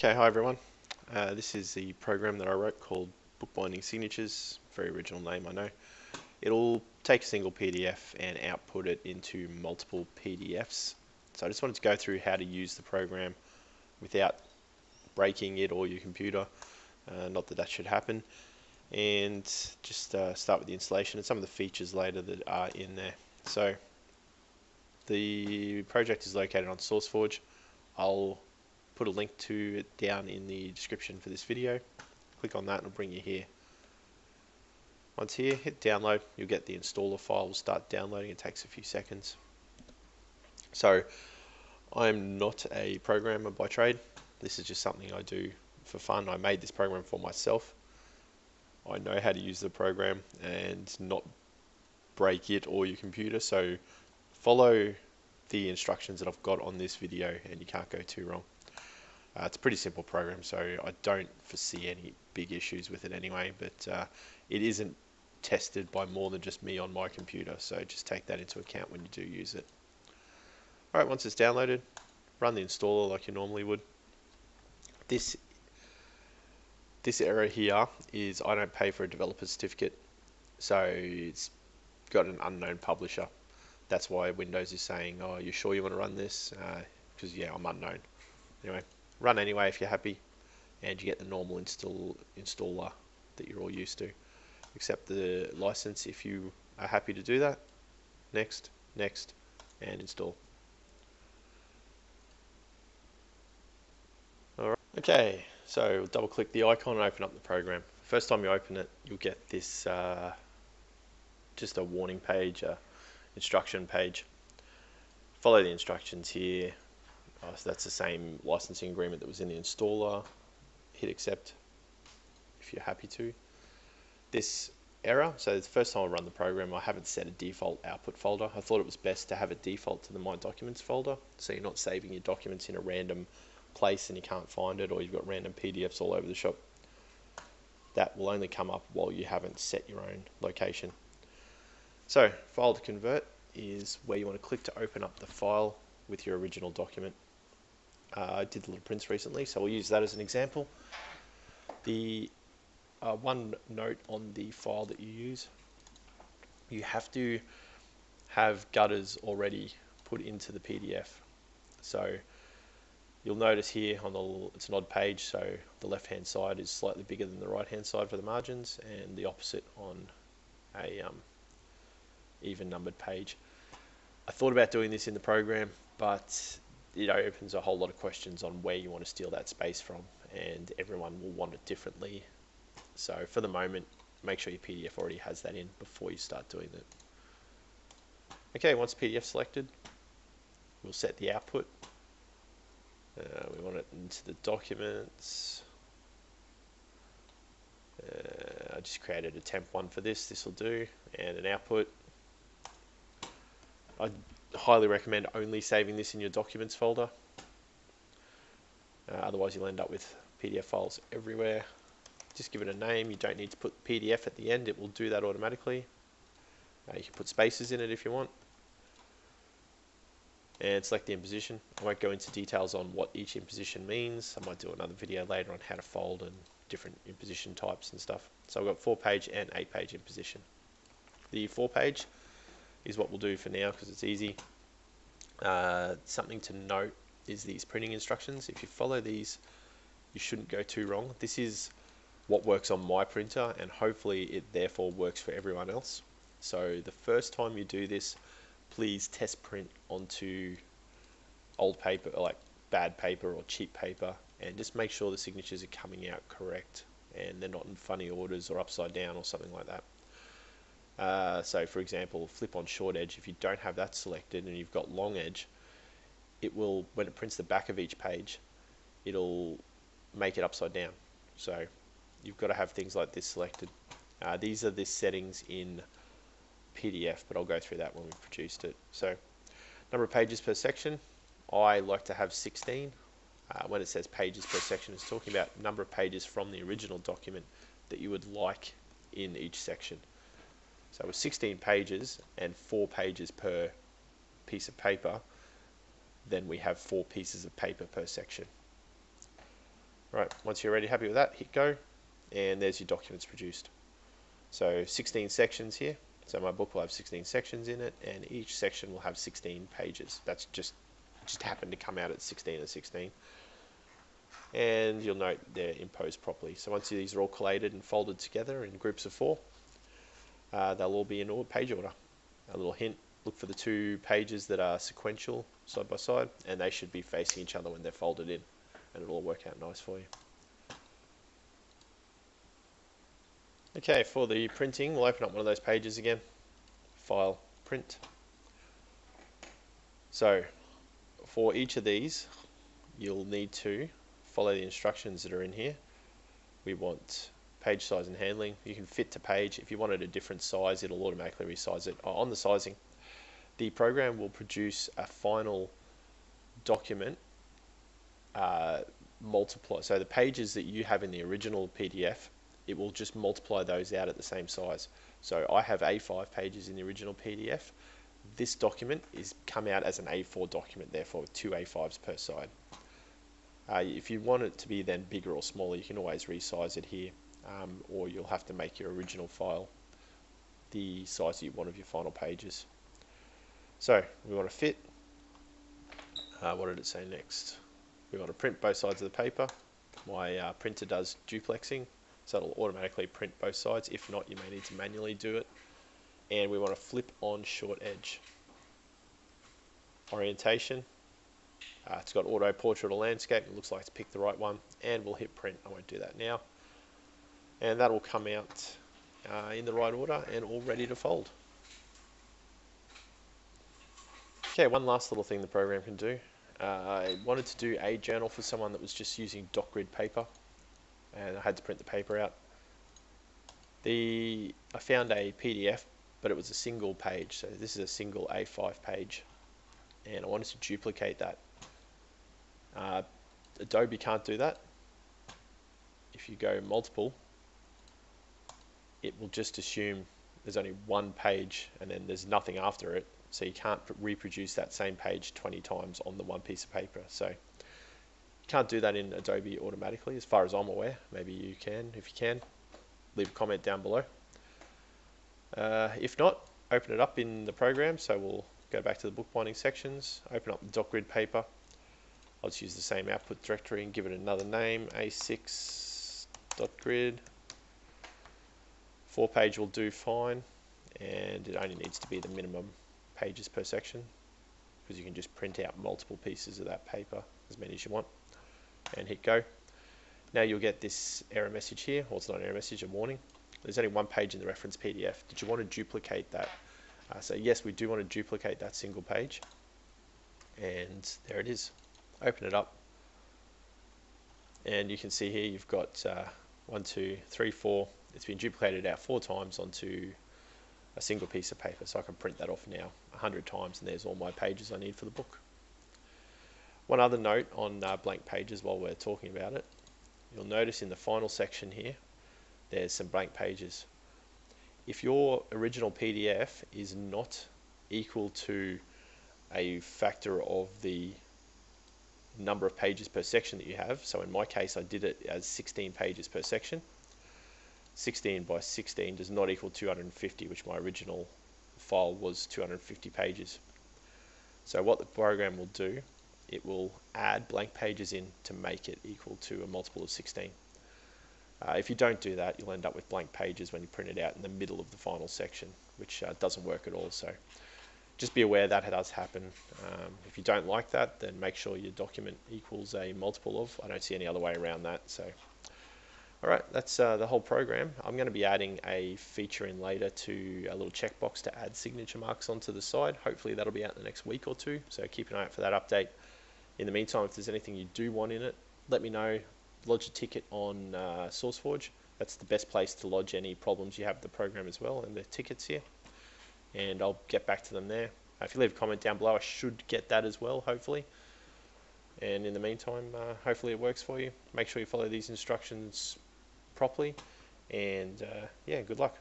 Okay, hi everyone. This is the program that I wrote called Bookbinding Signatures. Very original name, I know. It'll take a single PDF and output it into multiple PDFs. So I just wanted to go through how to use the program without breaking it or your computer. Not that that should happen. And just start with the installation and some of the features later that are in there. So the project is located on SourceForge. I'll put a link to it down in the description for this video. Click on that and it'll bring you here. Once here, hit download. You'll get the installer file. Will start downloading. It takes a few seconds. So I'm not a programmer by trade. This is just something I do for fun. I made this program for myself. I know how to use the program and not break it or your computer. So follow the instructions that I've got on this video and you can't go too wrong. It's a pretty simple program, so I don't foresee any big issues with it anyway, but it isn't tested by more than just me on my computer, so just take that into account when you do use it. Alright, once it's downloaded, run the installer like you normally would. This error here is I don't pay for a developer certificate, so it's got an unknown publisher. That's why Windows is saying, oh, you sure you want to run this? Because yeah, I'm unknown. Anyway. Run anyway if you're happy, and you get the normal installer that you're all used to. Accept the license if you are happy to do that. Next, next, and install. Alright. Okay, so double click the icon and open up the program. First time you open it, you'll get this just a warning page, instruction page. Follow the instructions here. So that's the same licensing agreement that was in the installer. Hit accept if you're happy to. This error, so the first time I run the program, I haven't set a default output folder. I thought it was best to have a default to the My Documents folder, so you're not saving your documents in a random place and you can't find it, or you've got random PDFs all over the shop. That will only come up while you haven't set your own location. So, file to convert is where you want to click to open up the file with your original document. I did little prints recently, so we'll use that as an example. The one note on the file that you use, you have to have gutters already put into the PDF. So you'll notice here on it's an odd page, so the left hand side is slightly bigger than the right hand side for the margins, and the opposite on a even numbered page. I thought about doing this in the program, but it opens a whole lot of questions on where you want to steal that space from, and everyone will want it differently. So for the moment, make sure your PDF already has that in before you start doing it. Okay, once PDF selected, we'll set the output. We want it into the documents. I just created a temp one for this. This will do, and an output. I highly recommend only saving this in your documents folder. Otherwise you'll end up with PDF files everywhere. Just give it a name. You don't need to put PDF at the end. It will do that automatically. You can put spaces in it if you want. And select the imposition. I won't go into details on what each imposition means. I might do another video later on how to fold and different imposition types and stuff. So I've got 4-page and 8-page imposition. The 4-page is what we'll do for now because it's easy. Something to note is these printing instructions. If you follow these, you shouldn't go too wrong. This is what works on my printer, and hopefully it therefore works for everyone else. So the first time you do this, please test print onto old paper, like bad paper or cheap paper, and just make sure the signatures are coming out correct and they're not in funny orders or upside down or something like that. So for example, flip on short edge. If you don't have that selected and you've got long edge, it will, when it prints the back of each page, it'll make it upside down. So you've got to have things like this selected. These are the settings in PDF, but I'll go through that when we've produced it. So number of pages per section, I like to have 16. When it says pages per section, it's talking about number of pages from the original document that you would like in each section. So with 16 pages and 4 pages per piece of paper, then we have 4 pieces of paper per section. Right, once you're already happy with that, hit go, and there's your documents produced. So 16 sections here. So my book will have 16 sections in it, and each section will have 16 pages. That's just happened to come out at 16 and 16. And you'll note they're imposed properly. So once these are all collated and folded together in groups of 4, they'll all be in page order. A little hint, look for the 2 pages that are sequential side by side, and they should be facing each other when they're folded in, and it'll all work out nice for you. Okay, for the printing, we'll open up one of those pages again. File, print. So, for each of these, you'll need to follow the instructions that are in here. We want page size and handling. You can fit to page. If you wanted a different size, it'll automatically resize it. On the sizing, the program will produce a final document multiply. So the pages that you have in the original PDF, it will just multiply those out at the same size. So I have A5 pages in the original PDF. This document is come out as an A4 document, therefore with 2 A5s per side. If you want it to be then bigger or smaller, you can always resize it here, or you'll have to make your original file the size that you want of your final pages. So we want to fit. What did it say next? We want to print both sides of the paper. My printer does duplexing, so it'll automatically print both sides. If not, you may need to manually do it. And we want to flip on short edge. Orientation. It's got auto portrait or landscape. It looks like it's picked the right one, and we'll hit print. I won't do that now. And that will come out in the right order and all ready to fold. Okay, one last little thing the program can do. I wanted to do a journal for someone that was just using dot grid paper, and I had to print the paper out. I found a PDF, but it was a single page, so this is a single A5 page, and I wanted to duplicate that. Adobe can't do that. If you go multiple, it will just assume there's only one page and then there's nothing after it, so you can't reproduce that same page 20 times on the one piece of paper. So you can't do that in Adobe automatically, as far as I'm aware. Maybe you can. If you can, leave a comment down below. If not, open it up in the program. So we'll go back to the bookbinding sections, open up the dot grid paper. I'll just use the same output directory and give it another name, A6.grid. 4-page will do fine, and it only needs to be the minimum pages per section, because you can just print out multiple pieces of that paper, as many as you want, and hit go. Now you'll get this error message here, or it's not an error message, a warning. There's only one page in the reference PDF. Did you want to duplicate that? So yes, we do want to duplicate that single page, and there it is. Open it up, and you can see here you've got 1, 2, 3, 4. It's been duplicated out 4 times onto a single piece of paper, so I can print that off now 100 times, and there's all my pages I need for the book. One other note on blank pages while we're talking about it. You'll notice in the final section here, there's some blank pages. If your original PDF is not equal to a factor of the number of pages per section that you have, so in my case I did it as 16 pages per section. 16 by 16 does not equal 250, which my original file was 250 pages. So what the program will do, it will add blank pages in to make it equal to a multiple of 16. If you don't do that, you'll end up with blank pages when you print it out in the middle of the final section, which doesn't work at all. So just be aware that does happen. If you don't like that, then make sure your document equals a multiple of. I don't see any other way around that. So, all right, that's the whole program. I'm going to be adding a feature in later to a little checkbox to add signature marks onto the side. Hopefully that'll be out in the next week or 2. So keep an eye out for that update. In the meantime, if there's anything you do want in it, let me know. Lodge a ticket on SourceForge. That's the best place to lodge any problems you have with the program as well, and the tickets here. And I'll get back to them there. If you leave a comment down below, I should get that as well, hopefully. And in the meantime, hopefully it works for you. Make sure you follow these instructions properly, and yeah, good luck.